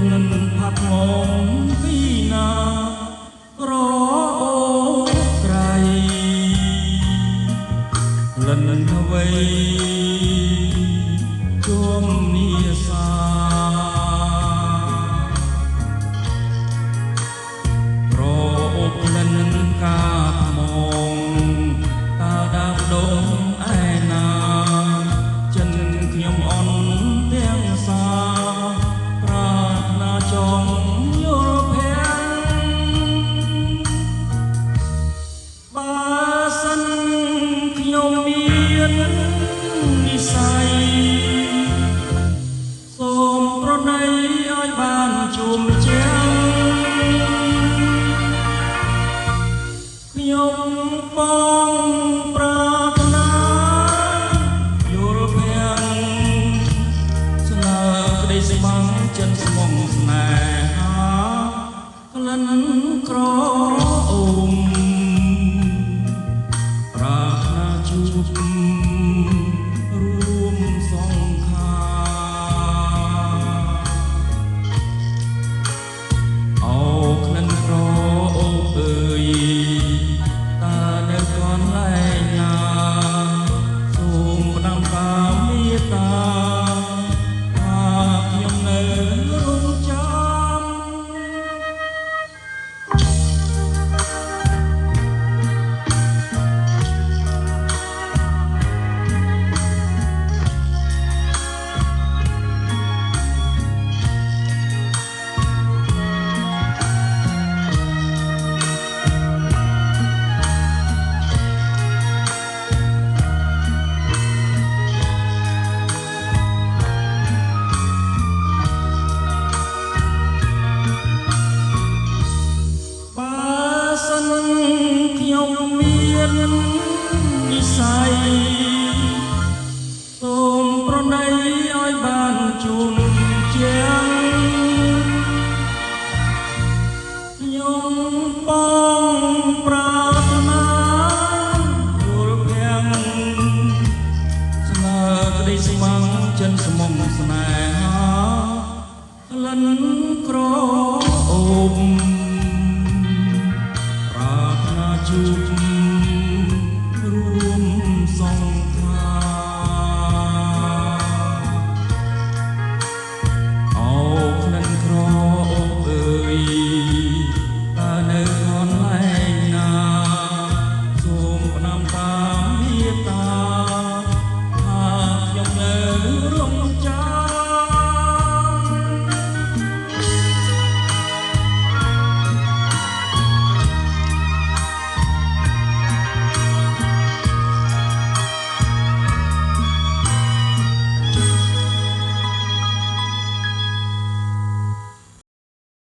នផាប់ងងពីណាក្រអូក្រៃលិនអ្វីជួមនីសាក្រអូលិនកាមងតាដាបដងឯណាចិនខ្ញុំអន់ទាំងសាប្រាថ្នាចង់យល់ភាំងបើសិនខ្ញុំមាននិស្ស័យសូមប្រណីឲ្យបានជួមជាងខ្ញុំបងប្រាថ្នាយល់ភាំងស្នើក្តីស្មងចិនស្មងស្នេហាក្លិនក្រអូមប្រាថ្នាជួបរួមសង្ខាអូក្លិនក្រអូមអើយតានៅកន្លែងណាសូមផ្ដាំតាមមេត្តាខ្ញុំនៅរងចាំខ្ញុំមាន